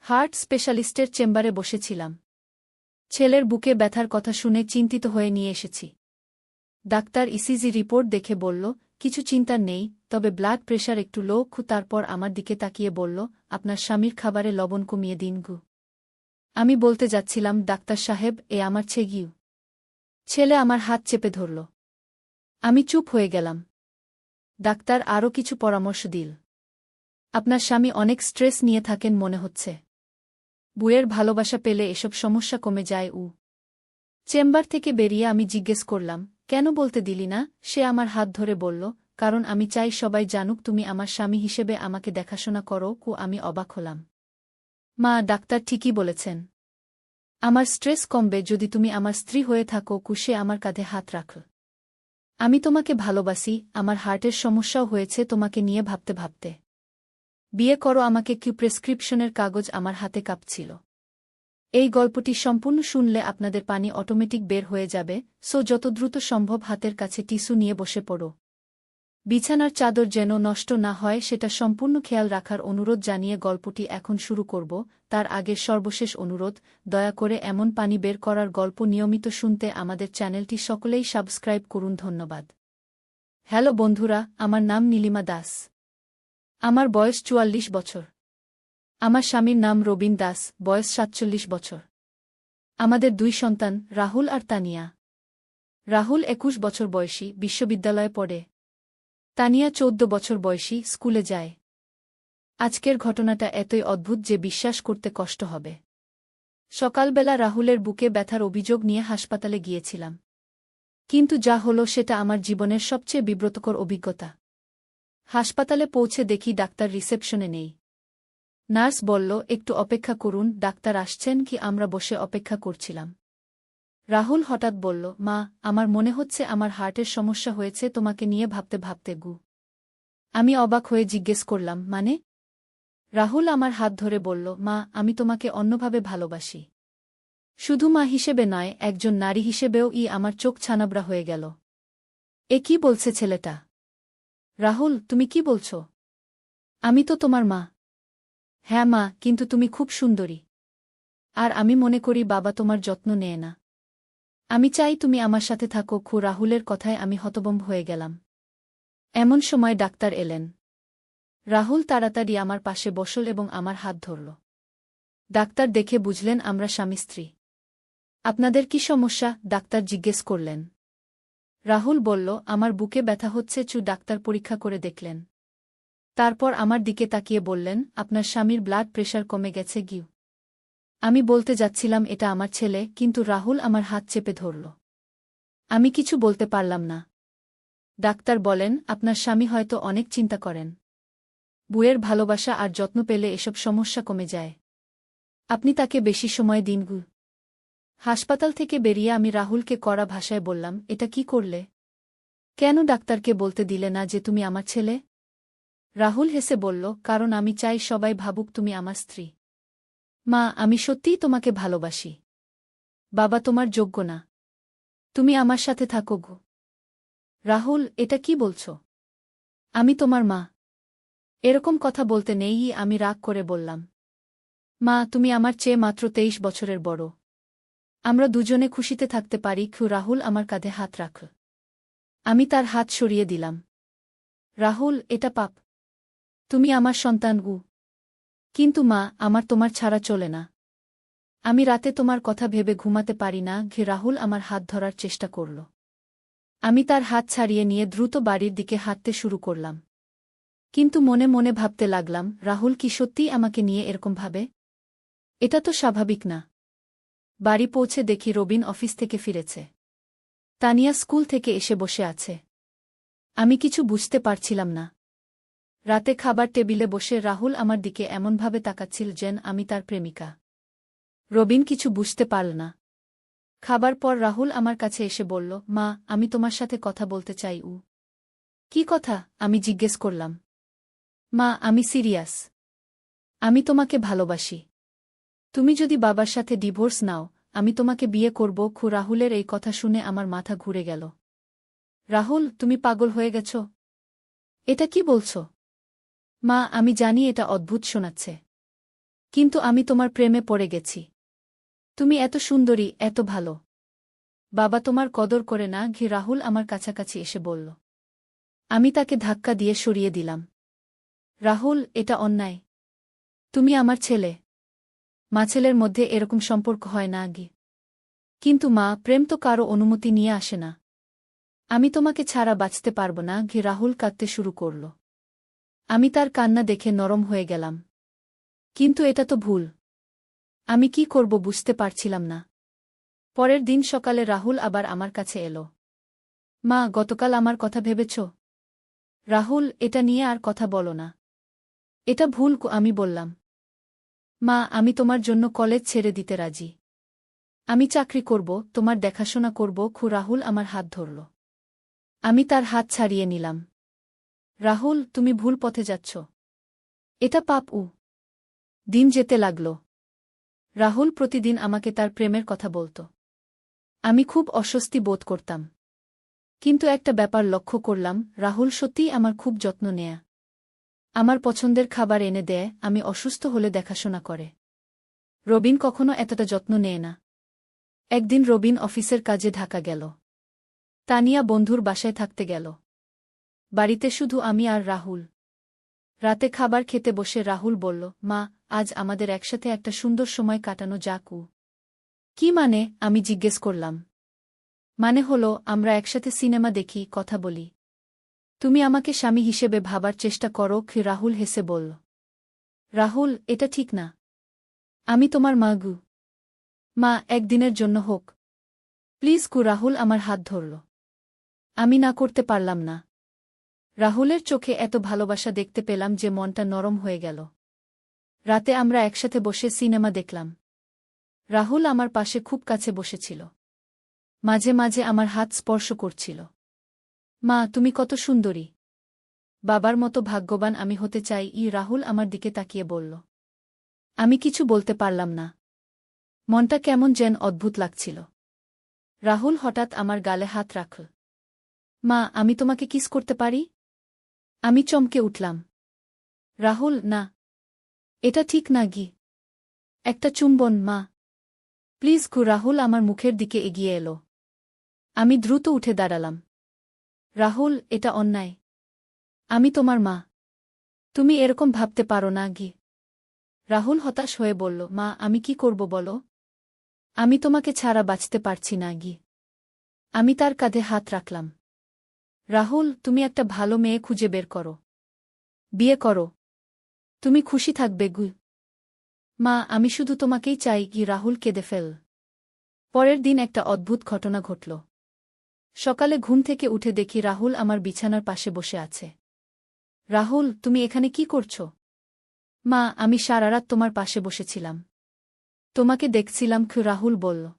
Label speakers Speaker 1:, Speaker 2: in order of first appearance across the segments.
Speaker 1: Heart স্পেশালিস্টের চেম্বারে বসেছিলাম। ছেলের বুকে ব্যথার কথা শুনে চিন্তিত হয়ে নিয়ে এসেছি। ডাক্তার ইসিজি রিপোর্ট দেখে বলল, কিছু চিন্তার নেই, তবে ব্লাড প্রেশার একটু লো। তারপর আমার দিকে তাকিয়ে বলল, আপনার স্বামীর খাবারে লবণ কমিয়ে দিন গু। আমি বলতে যাচ্ছিলাম, ডাক্তার সাহেব, এ আমার ছেগিউ। ছেলে আমার হাত চেপে ধরল। আমি চুপ হয়ে গেলাম। ডাক্তার আরও কিছু পরামর্শ দিল। আপনার স্বামী অনেক স্ট্রেস নিয়ে থাকেন মনে হচ্ছে। বুয়ের ভালোবাসা পেলে এসব সমস্যা কমে যায়। চেম্বার থেকে বেরিয়ে আমি জিজ্ঞেস করলাম, কেন বলতে দিলি না? সে আমার হাত ধরে বলল, কারণ আমি চাই সবাই জানুক তুমি আমার স্বামী হিসেবে আমাকে দেখাশোনা করো। আমি অবাক হলাম। মা, ডাক্তার ঠিকই বলেছেন। আমার স্ট্রেস কমবে যদি তুমি আমার স্ত্রী হয়ে থাকো। সে আমার কাঁধে হাত রাখ। আমি তোমাকে ভালোবাসি। আমার হার্টের সমস্যাও হয়েছে তোমাকে নিয়ে ভাবতে ভাবতে। বিয়ে করো আমাকে। প্রেসক্রিপশনের কাগজ আমার হাতে কাঁপছিল। এই গল্পটি সম্পূর্ণ শুনলে আপনাদের পানি অটোমেটিক বের হয়ে যাবে, যত দ্রুত সম্ভব হাতের কাছে টিস্যু নিয়ে বসে পড়ো। বিছানার চাদর যেন নষ্ট না হয় সেটা সম্পূর্ণ খেয়াল রাখার অনুরোধ জানিয়ে গল্পটি এখন শুরু করব। তার আগের সর্বশেষ অনুরোধ, দয়া করে এমন পানি বের করার গল্প নিয়মিত শুনতে আমাদের চ্যানেলটি সকলেই সাবস্ক্রাইব করুন। ধন্যবাদ। হ্যালো বন্ধুরা, আমার নাম নীলিমা দাস। আমার বয়স ৪৪ বছর। আমার স্বামীর নাম রবিন দাস, বয়স ৪৭ বছর। আমাদের ২ সন্তান, রাহুল আর তানিয়া। রাহুল ২১ বছর বয়সী, বিশ্ববিদ্যালয়ে পড়ে। তানিয়া ১৪ বছর বয়সী, স্কুলে যায়। আজকের ঘটনাটা এতই অদ্ভুত যে বিশ্বাস করতে কষ্ট হবে। সকালবেলা রাহুলের বুকে ব্যথার অভিযোগ নিয়ে হাসপাতালে গিয়েছিলাম। কিন্তু যা হলো সেটা আমার জীবনের সবচেয়ে বিব্রতকর অভিজ্ঞতা। হাসপাতালে পৌঁছে দেখি ডাক্তার রিসেপশনে নেই। নার্স বলল, একটু অপেক্ষা করুন, ডাক্তার আসছেন কি? আমরা বসে অপেক্ষা করছিলাম। রাহুল হঠাৎ বলল, মা, আমার মনে হচ্ছে আমার হার্টের সমস্যা হয়েছে তোমাকে নিয়ে ভাবতে ভাবতে গু। আমি অবাক হয়ে জিজ্ঞেস করলাম, মানে? রাহুল আমার হাত ধরে বলল, মা, আমি তোমাকে অন্যভাবে ভালোবাসি। শুধু মা হিসেবে নয়, একজন নারী হিসেবেও। আমার চোখ ছানাবড়া হয়ে গেল। এ কি বলছে ছেলেটা? রাহুল, তুমি কি বলছ? আমি তো তোমার মা। হ্যাঁ মা, কিন্তু তুমি খুব সুন্দরী। আর আমি মনে করি বাবা তোমার যত্ন নেয় না। আমি চাই তুমি আমার সাথে থাকো। রাহুলের কথায় আমি হতভম্ব হয়ে গেলাম। এমন সময় ডাক্তার এলেন। রাহুল তাড়াতাড়ি আমার পাশে বসল এবং আমার হাত ধরল। ডাক্তার দেখে বুঝলেন আমরা স্বামী স্ত্রী। আপনাদের কি সমস্যা? ডাক্তার জিজ্ঞেস করলেন। রাহুল বলল, আমার বুকে ব্যথা হচ্ছে। ডাক্তার পরীক্ষা করে দেখলেন। তারপর আমার দিকে তাকিয়ে বললেন, আপনার স্বামীর ব্লাড প্রেশার কমে গেছে গিউ। আমি বলতে যাচ্ছিলাম এটা আমার ছেলে, কিন্তু রাহুল আমার হাত চেপে ধরল। আমি কিছু বলতে পারলাম না। ডাক্তার বলেন, আপনার স্বামী হয়তো অনেক চিন্তা করেন। বুয়ের ভালোবাসা আর যত্ন পেলে এসব সমস্যা কমে যায়। আপনি তাকে বেশি সময় দিন গু। হাসপাতাল থেকে বেরিয়ে আমি রাহুলকে কড়া ভাষায় বললাম, এটা কি করলে? কেন ডাক্তারকে বলতে দিলে না যে তুমি আমার ছেলে? রাহুল হেসে বলল, কারণ আমি চাই সবাই ভাবুক তুমি আমার স্ত্রী। মা, আমি সত্যিই তোমাকে ভালোবাসি। বাবা তোমার যোগ্য না। তুমি আমার সাথে থাকো গো। রাহুল, এটা কি বলছ? আমি তোমার মা। এরকম কথা বলতে নেই। আমি রাগ করে বললাম, মা, তুমি আমার চেয়ে মাত্র ২৩ বছরের বড়। আমরা দুজনে খুশিতে থাকতে পারি। রাহুল আমার কাঁধে হাত রাখ। আমি তার হাত সরিয়ে দিলাম। রাহুল, এটা পাপ। তুমি আমার সন্তান গু। কিন্তু মা, আমার তোমার ছাড়া চলে না। আমি রাতে তোমার কথা ভেবে ঘুমাতে পারি না। রাহুল আমার হাত ধরার চেষ্টা করল। আমি তার হাত ছাড়িয়ে নিয়ে দ্রুত বাড়ির দিকে হাঁটতে শুরু করলাম। কিন্তু মনে মনে ভাবতে লাগলাম, রাহুল কি সত্যিই আমাকে নিয়ে এরকম ভাবে? এটা তো স্বাভাবিক না। বাড়ি পৌঁছে দেখি রবিন অফিস থেকে ফিরেছে। তানিয়া স্কুল থেকে এসে বসে আছে। আমি কিছু বুঝতে পারছিলাম না। রাতে খাবার টেবিলে বসে রাহুল আমার দিকে এমনভাবে তাকাচ্ছিল যেন আমি তার প্রেমিকা। রবিন কিছু বুঝতে পারল না। খাবার পর রাহুল আমার কাছে এসে বলল, মা, আমি তোমার সাথে কথা বলতে চাই। কি কথা? আমি জিজ্ঞেস করলাম। মা, আমি সিরিয়াস। আমি তোমাকে ভালোবাসি। তুমি যদি বাবার সাথে ডিভোর্স নাও, আমি তোমাকে বিয়ে করব। রাহুলের এই কথা শুনে আমার মাথা ঘুরে গেল। রাহুল, তুমি পাগল হয়ে গেছ? এটা কি বলছ? মা, আমি জানি এটা অদ্ভুত শোনাচ্ছে। কিন্তু আমি তোমার প্রেমে পড়ে গেছি। তুমি এত সুন্দরী, এত ভালো। বাবা তোমার কদর করে না। রাহুল আমার কাছাকাছি এসে বলল। আমি তাকে ধাক্কা দিয়ে সরিয়ে দিলাম। রাহুল, এটা অন্যায়। তুমি আমার ছেলে। মা ছেলের মধ্যে এরকম সম্পর্ক হয় না। কিন্তু মা, প্রেম তো কারো অনুমতি নিয়ে আসে না। আমি তোমাকে ছাড়া বাঁচতে পারব না। রাহুল কাঁদতে শুরু করল। আমি তার কান্না দেখে নরম হয়ে গেলাম। কিন্তু এটা তো ভুল। আমি কি করব বুঝতে পারছিলাম না। পরের দিন সকালে রাহুল আবার আমার কাছে এলো। মা, গতকাল আমার কথা ভেবেছ? রাহুল, এটা নিয়ে আর কথা বলো না। এটা ভুল। আমি বললাম। মা, আমি তোমার জন্য কলেজ ছেড়ে দিতে রাজি। আমি চাকরি করব, তোমার দেখাশোনা করব। রাহুল আমার হাত ধরল। আমি তার হাত ছাড়িয়ে নিলাম। রাহুল, তুমি ভুল পথে যাচ্ছ। এটা পাপ। দিন যেতে লাগল। রাহুল প্রতিদিন আমাকে তার প্রেমের কথা বলত। আমি খুব অস্বস্তি বোধ করতাম। কিন্তু একটা ব্যাপার লক্ষ্য করলাম, রাহুল সত্যিই আমার খুব যত্ন নেয়া। আমার পছন্দের খাবার এনে দেয়, আমি অসুস্থ হলে দেখাশোনা করে। রবিন কখনো এতটা যত্ন নেয় না। একদিন রবিন অফিসের কাজে ঢাকা গেল। তানিয়া বন্ধুর বাসায় থাকতে গেল। বাড়িতে শুধু আমি আর রাহুল। রাতে খাবার খেতে বসে রাহুল বলল, মা, আজ আমাদের একসাথে একটা সুন্দর সময় কাটানো যাক। কি মানে? আমি জিজ্ঞেস করলাম। মানে হলো, আমরা একসাথে সিনেমা দেখি, কথা বলি। তুমি আমাকে স্বামী হিসেবে ভাবার চেষ্টা করো। রাহুল হেসে বলল। রাহুল, এটা ঠিক না। আমি তোমার মা। মা, একদিনের জন্য হোক প্লিজ। রাহুল আমার হাত ধরল। আমি না করতে পারলাম না। রাহুলের চোখে এত ভালোবাসা দেখতে পেলাম যে মনটা নরম হয়ে গেল। রাতে আমরা একসাথে বসে সিনেমা দেখলাম। রাহুল আমার পাশে খুব কাছে বসেছিল। মাঝে মাঝে আমার হাত স্পর্শ করছিল। মা, তুমি কত সুন্দরী। বাবার মতো ভাগ্যবান আমি হতে চাই। রাহুল আমার দিকে তাকিয়ে বলল। আমি কিছু বলতে পারলাম না। মনটা কেমন যেন অদ্ভুত লাগছিল। রাহুল হঠাৎ আমার গালে হাত রাখল। মা, আমি তোমাকে কিস করতে পারি? আমি চমকে উঠলাম। রাহুল, না। এটা ঠিক না। একটা চুম্বন, মা। প্লিজ। রাহুল আমার মুখের দিকে এগিয়ে এলো। আমি দ্রুত উঠে দাঁড়ালাম। রাহুল, এটা অন্যায়। আমি তোমার মা। তুমি এরকম ভাবতে পারো না। রাহুল হতাশ হয়ে বলল, মা, আমি কি করব বলো? আমি তোমাকে ছাড়া বাঁচতে পারছি না। আমি তার কাঁধে হাত রাখলাম। রাহুল, তুমি একটা ভালো মেয়ে খুঁজে বের করো। বিয়ে করো। তুমি খুশি থাকবে। মা, আমি শুধু তোমাকেই চাই। রাহুল কেঁদে ফেল। পরের দিন একটা অদ্ভুত ঘটনা ঘটল। সকালে ঘুম থেকে উঠে দেখি রাহুল আমার বিছানার পাশে বসে আছে। রাহুল, তুমি এখানে কি করছো? মা, আমি সারা রাত তোমার পাশে বসেছিলাম। তোমাকে দেখছিলাম। রাহুল বলল।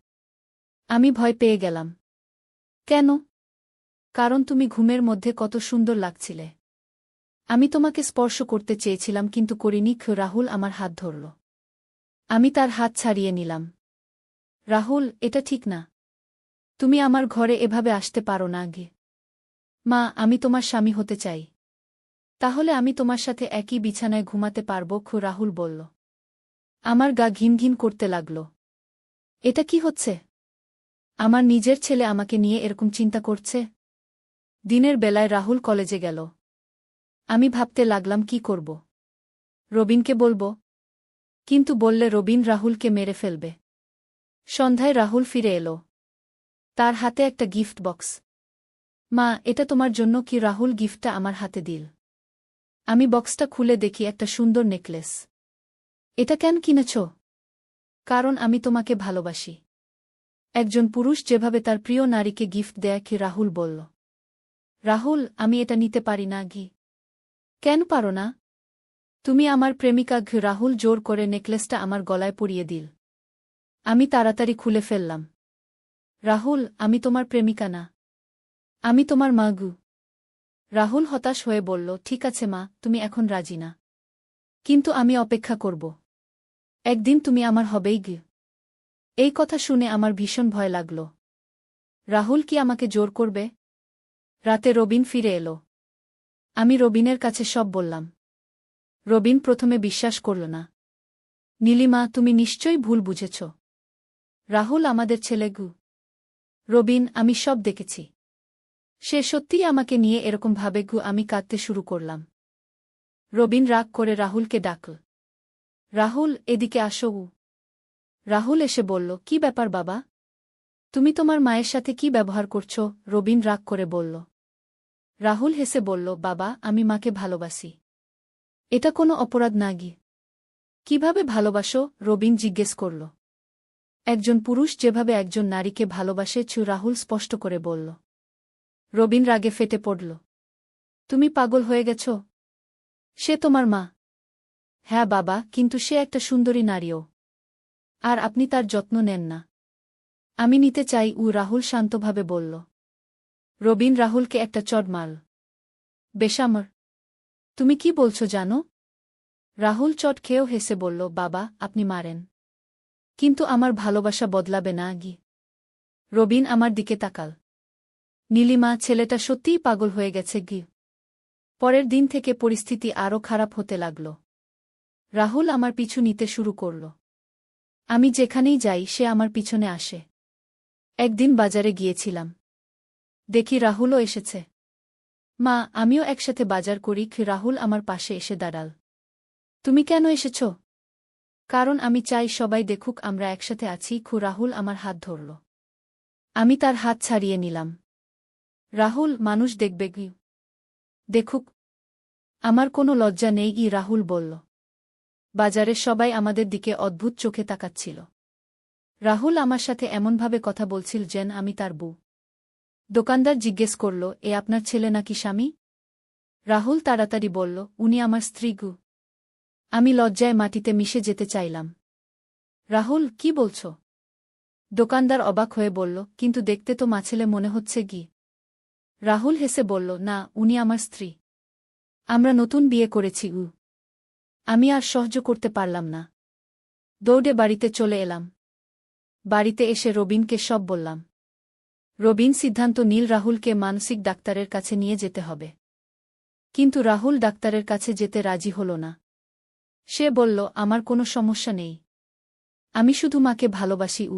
Speaker 1: আমি ভয় পেয়ে গেলাম। কেন? কারণ তুমি ঘুমের মধ্যে কত সুন্দর লাগছিলে। আমি তোমাকে স্পর্শ করতে চেয়েছিলাম কিন্তু করিনি। রাহুল আমার হাত ধরল। আমি তার হাত ছাড়িয়ে নিলাম। রাহুল, এটা ঠিক না। তুমি আমার ঘরে এভাবে আসতে পারো না। মা, আমি তোমার স্বামী হতে চাই। তাহলে আমি তোমার সাথে একই বিছানায় ঘুমাতে পারব। রাহুল বলল। আমার গা ঘিন ঘিন করতে লাগল। এটা কি হচ্ছে? আমার নিজের ছেলে আমাকে নিয়ে এরকম চিন্তা করছে। দিনের বেলায় রাহুল কলেজে গেল। আমি ভাবতে লাগলাম কি করব। রবিনকে বলবো? কিন্তু বললে রবিন রাহুলকে মেরে ফেলবে। সন্ধ্যায় রাহুল ফিরে এলো। তার হাতে একটা গিফট বক্স। মা, এটা তোমার জন্য। রাহুল গিফটটা আমার হাতে দিল। আমি বক্সটা খুলে দেখি একটা সুন্দর নেকলেস। এটা কেন কিনেছ? কারণ আমি তোমাকে ভালোবাসি। একজন পুরুষ যেভাবে তার প্রিয় নারীকে গিফট দেয়। রাহুল বলল। রাহুল, আমি এটা নিতে পারি না। কেন পারো না? তুমি আমার প্রেমিকা। রাহুল জোর করে নেকলেসটা আমার গলায় পরিয়ে দিল। আমি তাড়াতাড়ি খুলে ফেললাম। রাহুল, আমি তোমার প্রেমিকা না। আমি তোমার মা। রাহুল হতাশ হয়ে বলল, ঠিক আছে মা, তুমি এখন রাজি না। কিন্তু আমি অপেক্ষা করব। একদিন তুমি আমার হবেই। এই কথা শুনে আমার ভীষণ ভয় লাগল। রাহুল কি আমাকে জোর করবে? রাতে রবিন ফিরে এলো। আমি রবিনের কাছে সব বললাম। রবিন প্রথমে বিশ্বাস করল না। নীলিমা, তুমি নিশ্চয়ই ভুল বুঝেছ। রাহুল আমাদের ছেলে গু। রবিন, আমি সব দেখেছি। সে সত্যিই আমাকে নিয়ে এরকম ভাবে গু। আমি কাঁদতে শুরু করলাম। রবিন রাগ করে রাহুলকে ডাকল। রাহুল, এদিকে আসো। রাহুল এসে বলল, কি ব্যাপার বাবা? তুমি তোমার মায়ের সাথে কি ব্যবহার করছ? রবিন রাগ করে বলল। রাহুল হেসে বলল, বাবা, আমি মাকে ভালোবাসি। এটা কোনো অপরাধ না গি। কিভাবে ভালোবাসো? রবিন জিজ্ঞেস করল। একজন পুরুষ যেভাবে একজন নারীকে ভালোবাসে, রাহুল স্পষ্ট করে বলল। রবিন রাগে ফেটে পড়ল। তুমি পাগল হয়ে গেছ? সে তোমার মা। হ্যাঁ বাবা, কিন্তু সে একটা সুন্দরী নারীও। আর আপনি তার যত্ন নেন না। আমি নিতে চাই। রাহুল শান্তভাবে বলল। রবিন রাহুলকে একটা চড় মারল। বেশামর! তুমি কি বলছো জানো? রাহুল চট খেয়েও হেসে বলল, বাবা, আপনি মারেন, কিন্তু আমার ভালোবাসা বদলাবে না গি। রবিন আমার দিকে তাকাল। নীলিমা, ছেলেটা সত্যিই পাগল হয়ে গেছে গি। পরের দিন থেকে পরিস্থিতি আরও খারাপ হতে লাগল। রাহুল আমার পিছু নিতে শুরু করল। আমি যেখানেই যাই সে আমার পিছনে আসে। একদিন বাজারে গিয়েছিলাম। দেখি রাহুলও এসেছে। মা, আমিও একসাথে বাজার করি। রাহুল আমার পাশে এসে দাঁড়াল। তুমি কেন এসেছ? কারণ আমি চাই সবাই দেখুক আমরা একসাথে আছি। রাহুল আমার হাত ধরল। আমি তার হাত ছাড়িয়ে নিলাম। রাহুল, মানুষ দেখবে গি। দেখুক। আমার কোনো লজ্জা নেই গি, রাহুল বলল। বাজারের সবাই আমাদের দিকে অদ্ভুত চোখে তাকাচ্ছিল। রাহুল আমার সাথে এমনভাবে কথা বলছিল যেন আমি তার বউ। দোকানদার জিজ্ঞেস করল, এ আপনার ছেলে নাকি স্বামী? রাহুল তাড়াতাড়ি বলল, উনি আমার স্ত্রী গু। আমি লজ্জায় মাটিতে মিশে যেতে চাইলাম। রাহুল, কি বলছ? দোকানদার অবাক হয়ে বলল, কিন্তু দেখতে তো মাছেলে মনে হচ্ছে গি। রাহুল হেসে বলল, না, উনি আমার স্ত্রী। আমরা নতুন বিয়ে করেছি। আমি আর সহ্য করতে পারলাম না। দৌড়ে বাড়িতে চলে এলাম। বাড়িতে এসে রবিনকে সব বললাম। রবিন সিদ্ধান্ত নিল রাহুলকে মানসিক ডাক্তারের কাছে নিয়ে যেতে হবে। কিন্তু রাহুল ডাক্তারের কাছে যেতে রাজি হল না। সে বলল, আমার কোনো সমস্যা নেই। আমি শুধু মাকে ভালোবাসি।